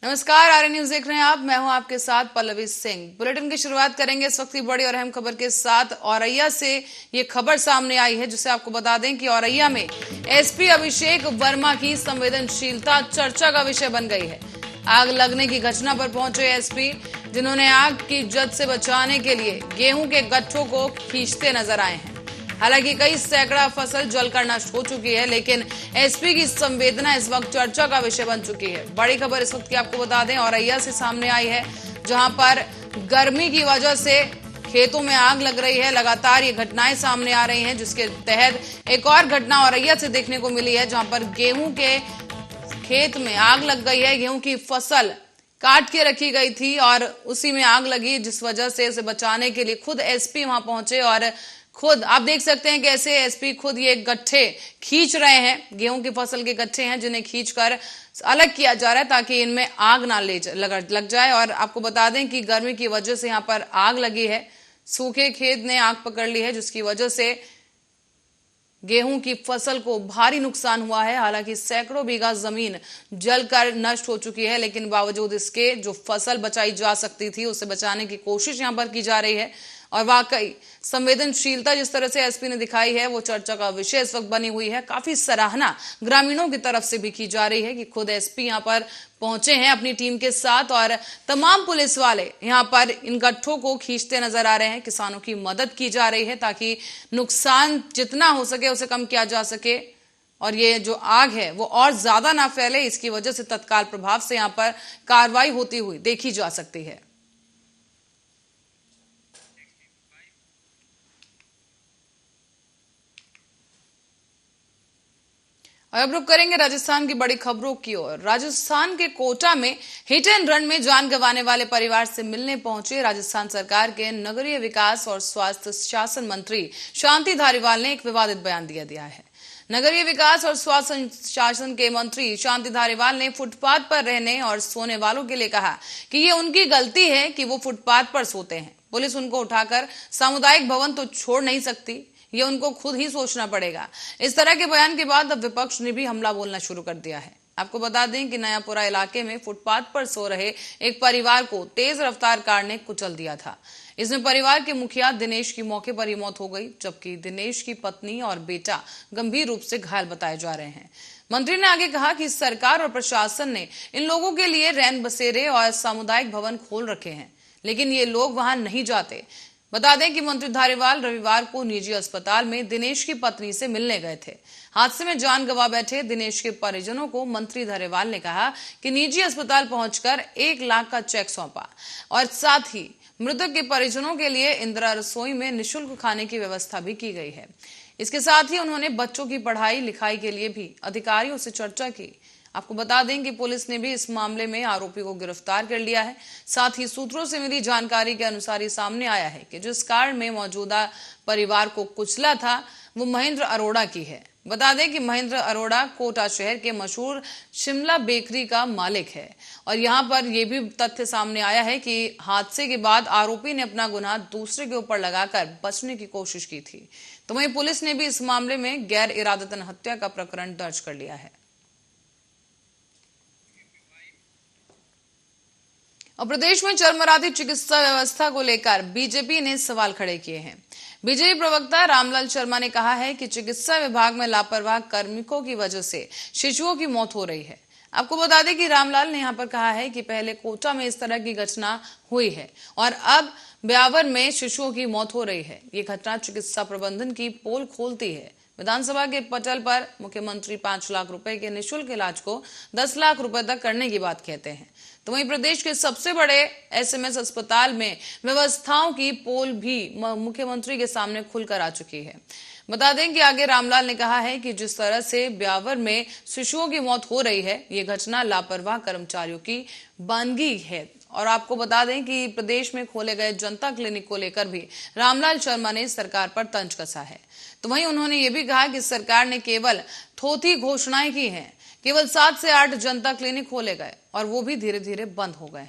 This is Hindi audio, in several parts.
नमस्कार, आर्य न्यूज देख रहे हैं आप। मैं हूं आपके साथ पल्लवी सिंह। बुलेटिन की शुरुआत करेंगे इस वक्त की बड़ी और अहम खबर के साथ। औरैया से ये खबर सामने आई है जिसे आपको बता दें कि औरैया में एसपी अभिषेक वर्मा की संवेदनशीलता चर्चा का विषय बन गई है। आग लगने की घटना पर पहुंचे एसपी, जिन्होंने आग की जद से बचाने के लिए गेहूं के गट्ठों को खींचते नजर आए हैं। हालांकि कई सैकड़ा फसल जलकर नष्ट हो चुकी है, लेकिन एसपी की संवेदना इस वक्त चर्चा का विषय बन चुकी है। बड़ी खबर इस वक्त की आपको बता दें औरैया से सामने आई है, जहां पर गर्मी की वजह से खेतों में आग लग रही है। लगातार ये घटनाएं सामने आ रही हैं, जिसके तहत एक और घटना औरैया से देखने को मिली है, जहां पर गेहूं के खेत में आग लग गई है। गेहूं की फसल काट के रखी गई थी और उसी में आग लगी, जिस वजह से इसे बचाने के लिए खुद एसपी वहां पहुंचे और खुद आप देख सकते हैं कैसे एसपी खुद ये गट्ठे खींच रहे हैं। गेहूं की फसल के गट्ठे हैं जिन्हें खींचकर अलग किया जा रहा है ताकि इनमें आग ना लग जाए। और आपको बता दें कि गर्मी की वजह से यहाँ पर आग लगी है। सूखे खेत ने आग पकड़ ली है, जिसकी वजह से गेहूं की फसल को भारी नुकसान हुआ है। हालांकि सैकड़ों बीघा जमीन जलकर नष्ट हो चुकी है, लेकिन बावजूद इसके जो फसल बचाई जा सकती थी उसे बचाने की कोशिश यहां पर की जा रही है। और वाकई संवेदनशीलता जिस तरह से एसपी ने दिखाई है वो चर्चा का विषय इस वक्त बनी हुई है। काफी सराहना ग्रामीणों की तरफ से भी की जा रही है कि खुद एसपी यहां पर पहुंचे हैं अपनी टीम के साथ और तमाम पुलिस वाले यहां पर इन गट्ठों को खींचते नजर आ रहे हैं। किसानों की मदद की जा रही है ताकि नुकसान जितना हो सके उसे कम किया जा सके और ये जो आग है वो और ज्यादा ना फैले, इसकी वजह से तत्काल प्रभाव से यहां पर कार्रवाई होती हुई देखी जा सकती है। और अब रुक करेंगे राजस्थान की बड़ी खबरों की ओर। राजस्थान के कोटा में हिट एंड रन में जान गंवाने वाले परिवार से मिलने पहुंचे राजस्थान सरकार के नगरीय विकास और स्वास्थ्य शासन मंत्री शांति धारीवाल ने एक विवादित बयान दिया है। नगरीय विकास और स्वास्थ्य शासन के मंत्री शांति धारीवाल ने फुटपाथ पर रहने और सोने वालों के लिए कहा कि ये उनकी गलती है कि वो फुटपाथ पर सोते हैं। पुलिस उनको उठाकर सामुदायिक भवन तो छोड़ नहीं सकती, ये उनको खुद ही सोचना पड़ेगा। इस तरह के बयान के बाद अब विपक्ष ने भी हमला बोलना शुरू कर दिया है। आपको बता दें कि नयापुरा इलाके में फुटपाथ पर सो रहे एक परिवार को तेज रफ्तार कार ने कुचल दिया था। इसमें परिवार के मुखिया दिनेश की मौके पर ही मौत हो गई, जबकि दिनेश की पत्नी और बेटा गंभीर रूप से घायल बताए जा रहे हैं। मंत्री ने आगे कहा कि सरकार और प्रशासन ने इन लोगों के लिए रैन बसेरे और सामुदायिक भवन खोल रखे हैं, लेकिन ये लोग वहां नहीं जाते। बता दें कि मंत्री धारीवाल रविवार को निजी अस्पताल में दिनेश की पत्नी से मिलने गए थे। हादसे में जान गंवा बैठे दिनेश के परिजनों को मंत्री धारीवाल ने कहा कि निजी अस्पताल पहुंचकर 1 लाख का चेक सौंपा और साथ ही मृतक के परिजनों के लिए इंदिरा रसोई में निःशुल्क खाने की व्यवस्था भी की गई है। इसके साथ ही उन्होंने बच्चों की पढ़ाई लिखाई के लिए भी अधिकारियों से चर्चा की। आपको बता दें कि पुलिस ने भी इस मामले में आरोपी को गिरफ्तार कर लिया है। साथ ही सूत्रों से मिली जानकारी के अनुसार ये सामने आया है कि जिस कार में मौजूदा परिवार को कुचला था वो महेंद्र अरोड़ा की है। बता दें कि महेंद्र अरोड़ा कोटा शहर के मशहूर शिमला बेकरी का मालिक है और यहाँ पर यह भी तथ्य सामने आया है कि हादसे के बाद आरोपी ने अपना गुनाह दूसरे के ऊपर लगाकर बचने की कोशिश की थी। तो वहीं पुलिस ने भी इस मामले में गैर इरादतन हत्या का प्रकरण दर्ज कर लिया है। और प्रदेश में चरमराती चिकित्सा व्यवस्था को लेकर बीजेपी ने सवाल खड़े किए हैं। बीजेपी प्रवक्ता रामलाल शर्मा ने कहा है कि चिकित्सा विभाग में लापरवाह कार्मिकों की वजह से शिशुओं की मौत हो रही है। आपको बता दें कि रामलाल ने यहां पर कहा है कि पहले कोटा में इस तरह की घटना हुई है और अब ब्यावर में शिशुओं की मौत हो रही है। ये घटना चिकित्सा प्रबंधन की पोल खोलती है। विधानसभा के पटल पर मुख्यमंत्री 5 लाख रुपए के निःशुल्क इलाज को 10 लाख रुपए तक करने की बात कहते हैं। तो वहीं प्रदेश के सबसे बड़े एसएमएस अस्पताल में व्यवस्थाओं की पोल भी मुख्यमंत्री के सामने खुलकर आ चुकी है। बता दें कि आगे रामलाल ने कहा है कि जिस तरह से ब्यावर में शिशुओं की मौत हो रही है, ये घटना लापरवाह कर्मचारियों की बानगी है। और आपको बता दें कि प्रदेश में खोले गए जनता क्लिनिक को लेकर भी रामलाल शर्मा ने सरकार पर तंज कसा है। तो वहीं उन्होंने ये भी कहा कि सरकार ने केवल थोथी घोषणाएं की हैं। केवल 7 से 8 जनता क्लिनिक खोले गए और वो भी धीरे धीरे बंद हो गए।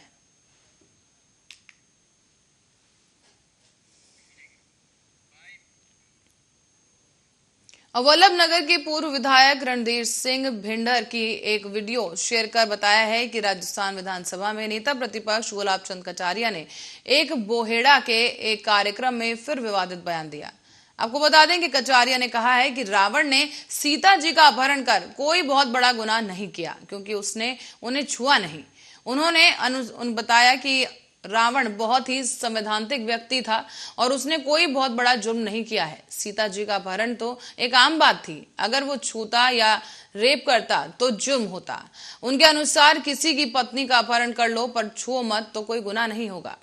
वल्लभ नगर के पूर्व विधायक रणधीर सिंह भिंडर की एक वीडियो शेयर कर बताया है कि राजस्थान विधानसभा में नेता प्रतिपक्ष गुलाब चंद कटारिया ने एक बोहेड़ा के एक कार्यक्रम में फिर विवादित बयान दिया। आपको बता दें कि कटारिया ने कहा है कि रावण ने सीता जी का अपहरण कर कोई बहुत बड़ा गुनाह नहीं किया क्योंकि उसने उन्हें छुआ नहीं। उन्होंने बताया कि रावण बहुत ही संवैधानिक व्यक्ति था और उसने कोई बहुत बड़ा जुर्म नहीं किया है। सीता जी का अपहरण तो एक आम बात थी, अगर वो छूता या रेप करता तो जुर्म होता। उनके अनुसार किसी की पत्नी का अपहरण कर लो पर छुओ मत तो कोई गुनाह नहीं होगा।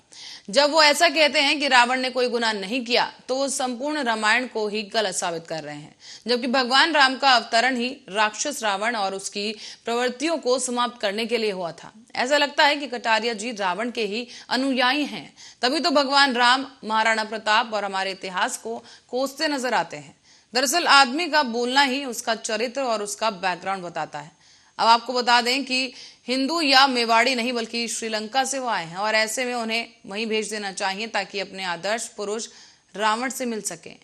जब वो ऐसा कहते हैं कि रावण ने कोई गुनाह नहीं किया तो वो संपूर्ण रामायण को ही गलत साबित कर रहे हैं, जबकि भगवान राम का अवतरण ही राक्षस रावण और उसकी प्रवृत्तियों को समाप्त करने के लिए हुआ था। ऐसा लगता है कि कटारिया जी रावण के ही अनुयायी हैं, तभी तो भगवान राम, महाराणा प्रताप और हमारे इतिहास को कोसते नजर आते हैं। दरअसल आदमी का बोलना ही उसका चरित्र और उसका बैकग्राउंड बताता है। अब आपको बता दें कि हिंदू या मेवाड़ी नहीं बल्कि श्रीलंका से वो आए हैं और ऐसे में उन्हें वहीं भेज देना चाहिए ताकि अपने आदर्श पुरुष रावण से मिल सके।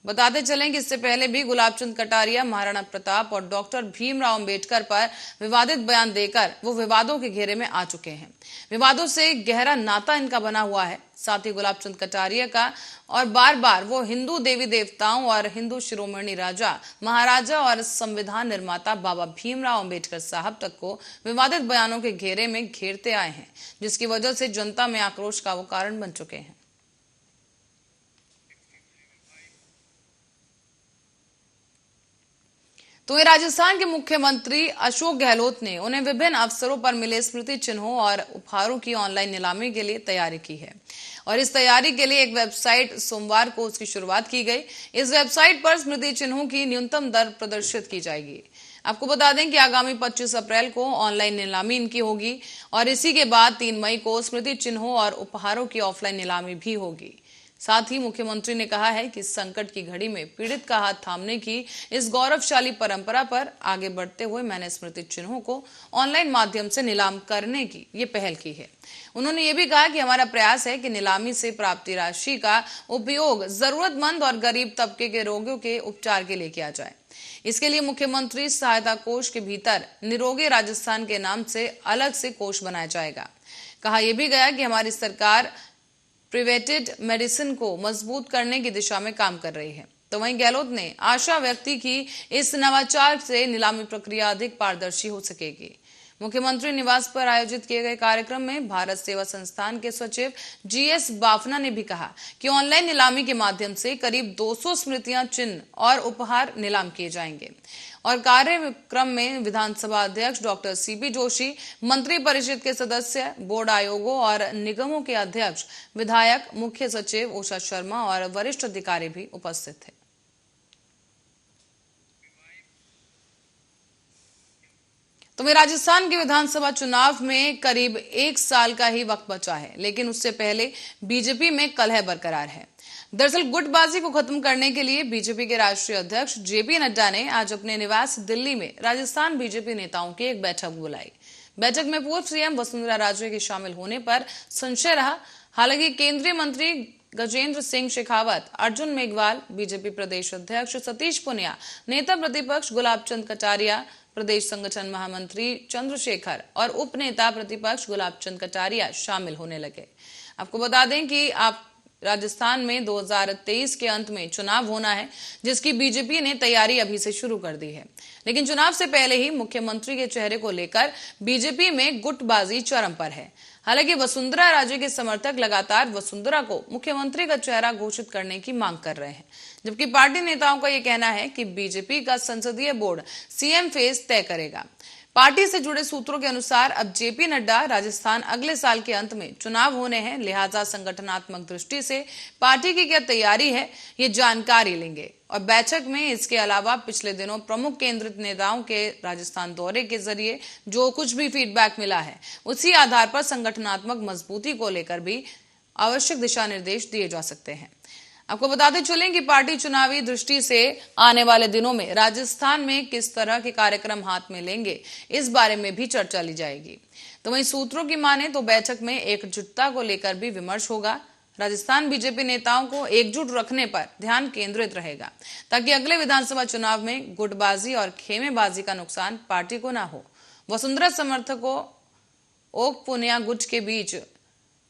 बताते चलें कि इससे पहले भी गुलाब चंद कटारिया महाराणा प्रताप और डॉक्टर भीमराव अंबेडकर पर विवादित बयान देकर वो विवादों के घेरे में आ चुके हैं। विवादों से गहरा नाता इनका बना हुआ है। साथ ही गुलाब चंद कटारिया का और बार बार वो हिंदू देवी देवताओं और हिंदू शिरोमणि राजा महाराजा और संविधान निर्माता बाबा भीमराव अंबेडकर साहब तक को विवादित बयानों के घेरे में घेरते आए हैं, जिसकी वजह से जनता में आक्रोश का वो कारण बन चुके हैं। तो राजस्थान के मुख्यमंत्री अशोक गहलोत ने उन्हें विभिन्न अवसरों पर मिले स्मृति चिन्हों और उपहारों की ऑनलाइन नीलामी के लिए तैयारी की है और इस तैयारी के लिए एक वेबसाइट सोमवार को उसकी शुरुआत की गई। इस वेबसाइट पर स्मृति चिन्हों की न्यूनतम दर प्रदर्शित की जाएगी। आपको बता दें कि आगामी 25 अप्रैल को ऑनलाइन नीलामी इनकी होगी और इसी के बाद 3 मई को स्मृति चिन्हों और उपहारों की ऑफलाइन नीलामी भी होगी। साथ ही मुख्यमंत्री ने कहा है कि संकट की घड़ी में पीड़ित का हाथ थामने की इस गौरवशाली परंपरा पर आगे बढ़ते हुए मैंने स्मृति चिन्हों को ऑनलाइन माध्यम से नीलाम करने की ये पहल की है। उन्होंने ये भी कहा कि हमारा प्रयास है कि नीलामी से प्राप्ति राशि का उपयोग जरूरतमंद और गरीब तबके के रोगियों के उपचार के लिए किया जाए। इसके लिए मुख्यमंत्री सहायता कोष के भीतर निरोगी राजस्थान के नाम से अलग से कोष बनाया जाएगा। कहा यह भी गया कि हमारी सरकार प्रिवेंटिव मेडिसिन को मजबूत करने की दिशा में काम कर रही है। तो वहीं गहलोत ने आशा व्यक्त की कि इस नवाचार से नीलामी प्रक्रिया अधिक पारदर्शी हो सकेगी। मुख्यमंत्री निवास पर आयोजित किए गए कार्यक्रम में भारत सेवा संस्थान के सचिव जीएस बाफना ने भी कहा कि ऑनलाइन नीलामी के माध्यम से करीब 200 स्मृतियां, चिन्ह और उपहार नीलाम किए जाएंगे और कार्यक्रम में विधानसभा अध्यक्ष डॉक्टर सीपी जोशी, मंत्री परिषद के सदस्य, बोर्ड आयोगों और निगमों के अध्यक्ष, विधायक, मुख्य सचिव उषा शर्मा और वरिष्ठ अधिकारी भी उपस्थित थे। तो राजस्थान के विधानसभा चुनाव में करीब 1 साल का ही वक्त बचा है, लेकिन उससे पहले बीजेपी में कलह बरकरार है। दरअसल गुटबाजी को खत्म करने के लिए बीजेपी के राष्ट्रीय अध्यक्ष जेपी नड्डा ने आज अपने निवास दिल्ली में राजस्थान बीजेपी नेताओं की एक बैठक बुलाई। बैठक में पूर्व सीएम वसुंधरा राजे के शामिल होने पर संशय रहा। हालांकि केंद्रीय मंत्री गजेंद्र सिंह शेखावत, अर्जुन मेघवाल, बीजेपी प्रदेश अध्यक्ष सतीश पुनिया, नेता प्रतिपक्ष गुलाब चंद कटारिया, प्रदेश संगठन महामंत्री चंद्रशेखर और उप नेता प्रतिपक्ष गुलाब चंद कटारिया शामिल होने लगे। आपको बता दें कि राजस्थान में 2023 के अंत में चुनाव होना है, जिसकी बीजेपी ने तैयारी अभी से शुरू कर दी है। लेकिन चुनाव से पहले ही मुख्यमंत्री के चेहरे को लेकर बीजेपी में गुटबाजी चरम पर है। हालांकि वसुंधरा राजे के समर्थक लगातार वसुंधरा को मुख्यमंत्री का चेहरा घोषित करने की मांग कर रहे हैं, जबकि पार्टी नेताओं का यह कहना है कि बीजेपी का संसदीय बोर्ड सीएम फेस तय करेगा। पार्टी से जुड़े सूत्रों के अनुसार अब जेपी नड्डा राजस्थान अगले साल के अंत में चुनाव होने हैं, लिहाजा संगठनात्मक दृष्टि से पार्टी की क्या तैयारी है ये जानकारी लेंगे और बैठक में इसके अलावा पिछले दिनों प्रमुख केंद्रित नेताओं के राजस्थान दौरे के जरिए जो कुछ भी फीडबैक मिला है उसी आधार पर संगठनात्मक मजबूती को लेकर भी आवश्यक दिशा निर्देश दिए जा सकते हैं। आपको बताते चलें कि पार्टी चुनावी दृष्टि से आने वाले दिनों में राजस्थान में किस तरह के कार्यक्रम हाथ में लेंगे, इस बारे में भी चर्चा ली जाएगी। तो वहीं सूत्रों की माने तो बैठक में एकजुटता को लेकर भी विमर्श होगा। राजस्थान बीजेपी नेताओं को एकजुट रखने पर ध्यान केंद्रित रहेगा ताकि अगले विधानसभा चुनाव में गुटबाजी और खेमेबाजी का नुकसान पार्टी को न हो। वसुंधरा समर्थकों ओक पुनिया गुट के बीच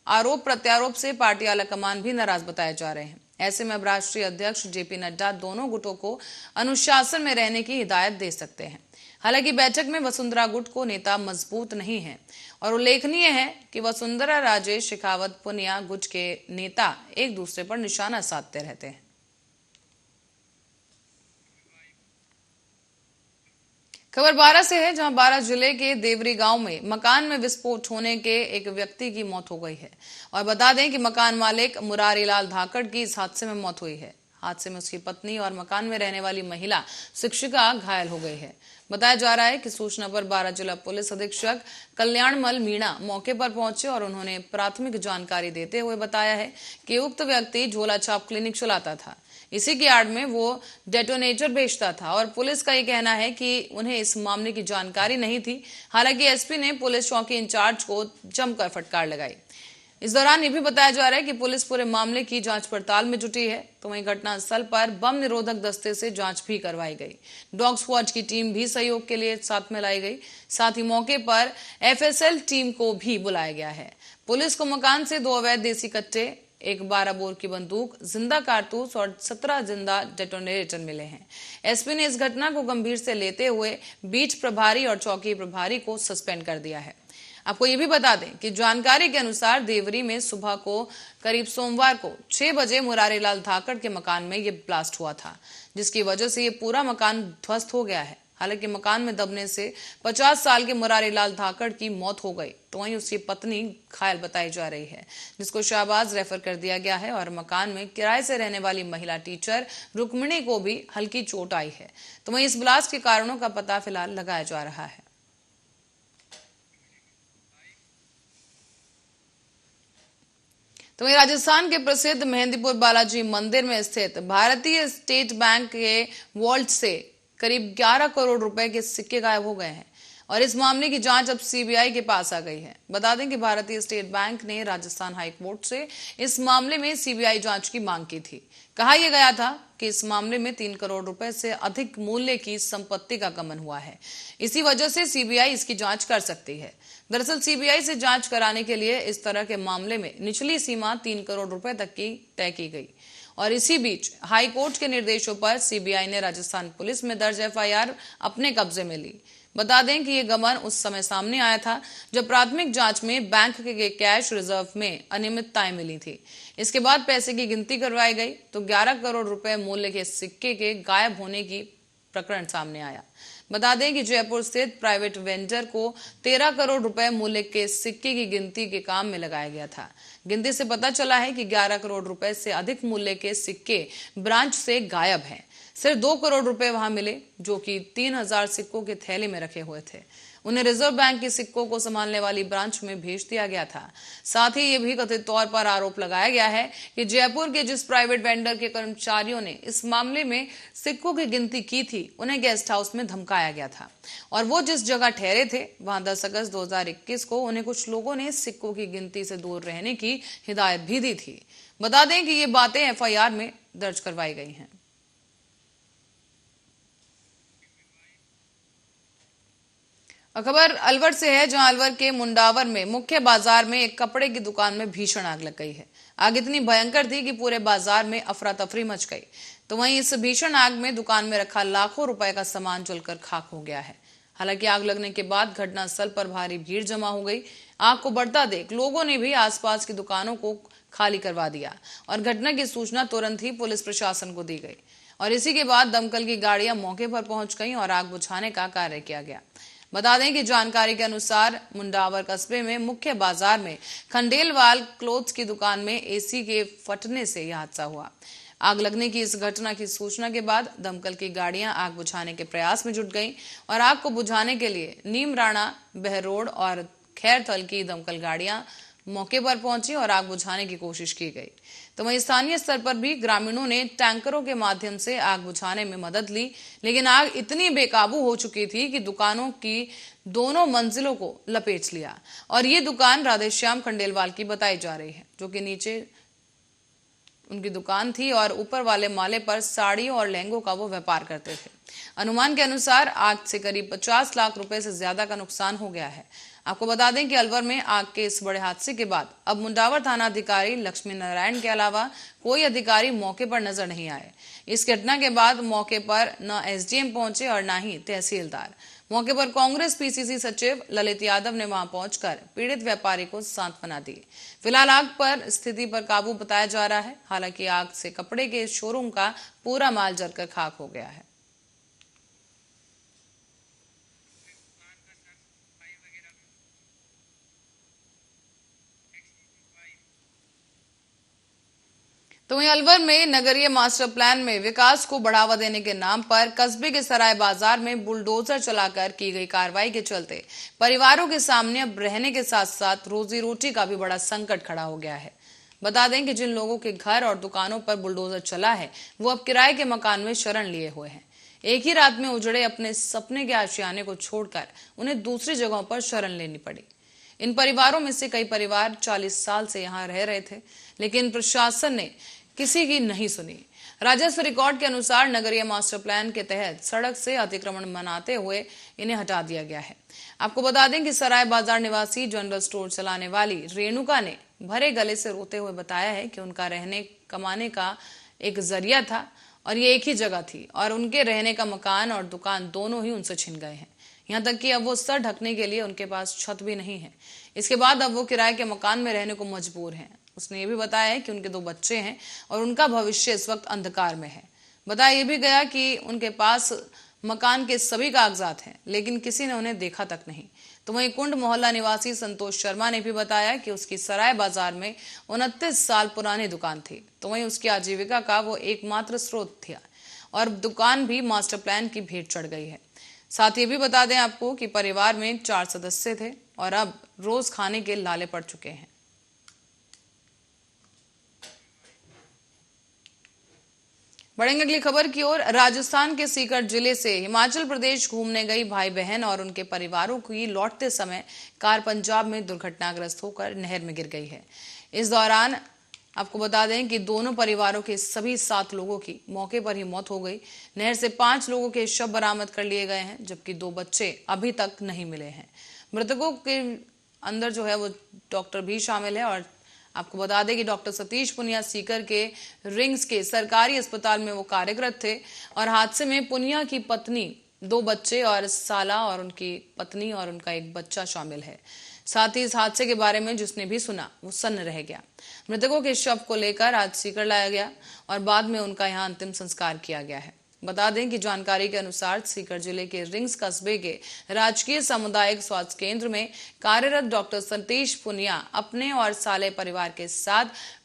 आरोप प्रत्यारोप से पार्टी आलाकमान भी नाराज बताए जा रहे हैं। ऐसे में अब राष्ट्रीय अध्यक्ष जेपी नड्डा दोनों गुटों को अनुशासन में रहने की हिदायत दे सकते हैं। हालांकि बैठक में वसुंधरा गुट को नेता मजबूत नहीं है और उल्लेखनीय है कि वसुंधरा राजेश शेखावत पुनिया गुट के नेता एक दूसरे पर निशाना साधते रहते हैं। खबर बारां से है, जहां बारां जिले के देवरी गांव में मकान में विस्फोट होने के एक व्यक्ति की मौत हो गई है। और बता दें कि मकान मालिक मुरारीलाल धाकड़ की इस हादसे में मौत हुई है। हादसे में उसकी पत्नी और मकान में रहने वाली महिला शिक्षिका घायल हो गई है। बताया जा रहा है कि सूचना पर बारां जिला पुलिस अधीक्षक कल्याणमल मीणा मौके पर पहुंचे और उन्होंने प्राथमिक जानकारी देते हुए बताया है कि उक्त व्यक्ति झोला छाप क्लिनिक चलाता था। इसी की आड़ में वो डेटोनेटर बेचता था और पुलिस का ये कहना है कि उन्हें इस मामले की जानकारी नहीं थी। हालांकि एसपी ने पुलिस चौकी इंचार्ज को जमकर फटकार लगाई। इस दौरान ये भी बताया जा रहा है कि पुलिस पूरे मामले की जांच पड़ताल में जुटी है। तो वहीं घटनास्थल पर बम निरोधक दस्ते से जांच भी करवाई गई। डॉग स्क्वाड की टीम भी सहयोग के लिए साथ में लाई गई। साथ ही मौके पर एफएसएल टीम को भी बुलाया गया है। पुलिस को मकान से 2 अवैध देसी कट्टे, एक 12 बोर की बंदूक, जिंदा कारतूस और 17 जिंदा डेटोनेटर मिले हैं। एसपी ने इस घटना को गंभीर से लेते हुए बीट प्रभारी और चौकी प्रभारी को सस्पेंड कर दिया है। आपको ये भी बता दें कि जानकारी के अनुसार देवरी में सुबह को करीब सोमवार को 6 बजे मुरारीलाल धाकड़ के मकान में ये ब्लास्ट हुआ था, जिसकी वजह से ये पूरा मकान ध्वस्त हो गया है। हालांकि मकान में दबने से 50 साल के मुरारीलाल धाकड़ की मौत हो गई, तो वहीं उसकी पत्नी घायल बताई जा रही है, जिसको शाहबाज रेफर कर दिया गया है। और मकान में किराए से रहने वाली महिला टीचर रुक्मिणी को भी हल्की चोट आई है। तो वहीं इस ब्लास्ट के कारणों का पता फिलहाल लगाया जा रहा है। तो वहीं राजस्थान के प्रसिद्ध मेहंदीपुर बालाजी मंदिर में स्थित भारतीय स्टेट बैंक के वॉल्ट से करीब 11 करोड़ रुपए के सिक्के गायब हो गए हैं और इस मामले की जांच अब सीबीआई के पास आ गई है। बता दें कि भारतीय स्टेट बैंक ने राजस्थान हाई कोर्ट से इस मामले में सीबीआई जांच की मांग की थी। कहा यह गया था कि इस मामले में 3 करोड़ रुपए से अधिक मूल्य की संपत्ति का गमन हुआ है। इसी वजह से सीबीआई इसकी जांच कर सकती है। दरअसल सीबीआई से जांच कराने के लिए इस तरह के मामले में निचली सीमा 3 करोड़ रुपए तक की तय की गई। और इसी बीच हाई कोर्ट के निर्देशों पर सीबीआई ने राजस्थान पुलिस में दर्ज एफआईआर अपने कब्जे में ली। बता दें कि ये गबन उस समय सामने आया था जब प्राथमिक जांच में बैंक के कैश रिजर्व में अनियमितताएं मिली थी। इसके बाद पैसे की गिनती करवाई गई तो 11 करोड़ रुपए मूल्य के सिक्के के गायब होने की प्रकरण सामने आया। बता दें कि जयपुर स्थित प्राइवेट वेंडर को 13 करोड़ रुपए मूल्य के सिक्के की गिनती के काम में लगाया गया था। गिनती से पता चला है कि 11 करोड़ रुपए से अधिक मूल्य के सिक्के ब्रांच से गायब हैं। सिर्फ 2 करोड़ रुपए वहां मिले, जो कि 3000 सिक्कों के थैले में रखे हुए थे। उन्हें रिजर्व बैंक के सिक्कों को संभालने वाली ब्रांच में भेज दिया गया था। साथ ही ये भी कथित तौर पर आरोप लगाया गया है कि जयपुर के जिस प्राइवेट वेंडर के कर्मचारियों ने इस मामले में सिक्कों की गिनती की थी, उन्हें गेस्ट हाउस में धमकाया गया था और वो जिस जगह ठहरे थे वहां 10 अगस्त 2021 को उन्हें कुछ लोगों ने सिक्कों की गिनती से दूर रहने की हिदायत भी दी थी। बता दें कि ये बातें एफआईआर में दर्ज करवाई गई हैं। खबर अलवर से है, जहां अलवर के मुंडावर में मुख्य बाजार में एक कपड़े की दुकान में भीषण आग लग गई है। आग इतनी भयंकर थी कि पूरे बाजार में अफरा तफरी मच गई। तो वहीं इस भीषण आग में दुकान में रखा लाखों रुपए का सामान जलकर खाक हो गया है। हालांकि आग लगने के बाद घटनास्थल पर भारी भीड़ जमा हो गई। आग को बढ़ता देख लोगों ने भी आसपास की दुकानों को खाली करवा दिया और घटना की सूचना तुरंत ही पुलिस प्रशासन को दी गई और इसी के बाद दमकल की गाड़ियां मौके पर पहुंच गई और आग बुझाने का कार्य किया गया। बता दें कि जानकारी के अनुसार मुंडावर कस्बे में मुख्य बाजार में खंडेलवाल क्लोथ्स की दुकान में एसी के फटने से यह हादसा हुआ। आग लगने की इस घटना की सूचना के बाद दमकल की गाड़ियां आग बुझाने के प्रयास में जुट गईं और आग को बुझाने के लिए नीम राणा, बहरोड और खैरथल की दमकल गाड़ियां मौके पर पहुंची और आग बुझाने की कोशिश की गई। तो वहीं स्थानीय स्तर पर भी ग्रामीणों ने टैंकरों के माध्यम से आग बुझाने में मदद ली, लेकिन आग इतनी बेकाबू हो चुकी थी कि दुकानों की दोनों मंजिलों को लपेट लिया और ये दुकान राधेश्याम खंडेलवाल की बताई जा रही है, जो कि नीचे उनकी दुकान थी और ऊपर वाले माले पर साड़ियों और लहंगों का वो व्यापार करते थे। अनुमान के अनुसार आग से करीब 50 लाख रुपए से ज्यादा का नुकसान हो गया है। आपको बता दें कि अलवर में आग के इस बड़े हादसे के बाद अब मुंडावर थाना अधिकारी लक्ष्मी नारायण के अलावा कोई अधिकारी मौके पर नजर नहीं आए। इस घटना के बाद मौके पर न एसडीएम पहुंचे और न ही तहसीलदार। मौके पर कांग्रेस पीसीसी सचिव ललित यादव ने वहां पहुंचकर पीड़ित व्यापारी को सांत्वना दी। फिलहाल आग पर स्थिति पर काबू बताया जा रहा है। हालांकि आग से कपड़े के शोरूम का पूरा माल जलकर खाक हो गया है। तो वहीं अलवर में नगरीय मास्टर प्लान में विकास को बढ़ावा देने के नाम पर कस्बे के सराय बाजार में बुलडोजर चलाकर की गई कार्रवाई के चलते परिवारों के सामने अब रहने के साथ साथ रोजी रोटी का भी बड़ा संकट खड़ा हो गया है। बता दें कि जिन लोगों के घर और दुकानों पर बुलडोजर चला है वो अब किराए के मकान में शरण लिए हुए हैं। एक ही रात में उजड़े अपने सपने के आशियाने को छोड़कर उन्हें दूसरी जगहों पर शरण लेनी पड़ी। इन परिवारों में से कई परिवार 40 साल से यहाँ रह रहे थे, लेकिन प्रशासन ने किसी की नहीं सुनी। राजस्व रिकॉर्ड के अनुसार नगरीय मास्टर प्लान के तहत सड़क से अतिक्रमण मनाते हुए इन्हें हटा दिया गया है। आपको बता दें कि सराय बाजार निवासी जनरल स्टोर चलाने वाली रेणुका ने भरे गले से रोते हुए बताया है कि उनका रहने कमाने का एक जरिया था और ये एक ही जगह थी और उनके रहने का मकान और दुकान दोनों ही उनसे छिन गए हैं। यहाँ तक कि अब वो सर ढकने के लिए उनके पास छत भी नहीं है। इसके बाद अब वो किराए के मकान में रहने को मजबूर हैं। उसने ये भी बताया है कि उनके 2 बच्चे हैं और उनका भविष्य इस वक्त अंधकार में है। बताया ये भी गया कि उनके पास मकान के सभी कागजात हैं, लेकिन किसी ने उन्हें देखा तक नहीं। तो वहीं कुंड मोहल्ला निवासी संतोष शर्मा ने भी बताया कि उसकी सराय बाजार में 29 साल पुरानी दुकान थी। तो वहीं उसकी आजीविका का वो एकमात्र स्रोत था और दुकान भी मास्टर प्लान की भेंट चढ़ गई है। साथ ये भी बता दें आपको कि परिवार में 4 सदस्य थे और अब रोज खाने के लाले पड़ चुके हैं। बढ़ेंगे अगली खबर की ओर। राजस्थान के सीकर जिले से हिमाचल प्रदेश घूमने गई भाई बहन और उनके परिवारों की लौटते समय कार पंजाब में दुर्घटनाग्रस्त होकर नहर में गिर गई है। इस दौरान आपको बता दें कि दोनों परिवारों के सभी 7 लोगों की मौके पर ही मौत हो गई। नहर से 5 लोगों के शव बरामद कर लिए गए हैं, जबकि 2 बच्चे अभी तक नहीं मिले हैं। मृतकों के अंदर जो है वो डॉक्टर भी शामिल है और आपको बता दें कि डॉक्टर सतीश पुनिया सीकर के रिंग्स के सरकारी अस्पताल में वो कार्यरत थे और हादसे में पुनिया की पत्नी, 2 बच्चे और साला और उनकी पत्नी और उनका एक बच्चा शामिल है। साथ ही इस हादसे के बारे में जिसने भी सुना वो सन्न रह गया। मृतकों के शव को लेकर आज सीकर लाया गया और बाद में उनका यहाँ अंतिम संस्कार किया गया है। बता दें कि जानकारी के अनुसार सीकर जिले के रिंग्स कस्बे के राजकीय सामुदायिक स्वास्थ्य केंद्र में कार्यरत डॉक्टर सतीश पुनिया अपने और साले परिवार के साथ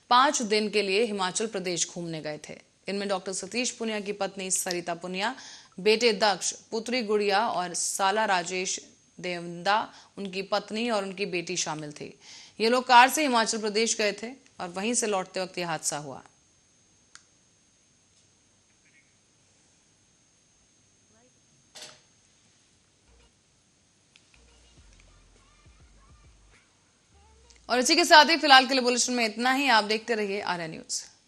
5 दिन के लिए हिमाचल प्रदेश घूमने गए थे। इनमें डॉक्टर सतीश पुनिया की पत्नी सरिता पुनिया, बेटे दक्ष, पुत्री गुड़िया और साला राजेश देवंदा, उनकी पत्नी और उनकी बेटी शामिल थी। ये लोग कार से हिमाचल प्रदेश गए थे और वहीं से लौटते वक्त यह हादसा हुआ। और इसी के साथ ही फिलहाल के लिए बुलेटिन में इतना ही। आप देखते रहिए आर्या न्यूज।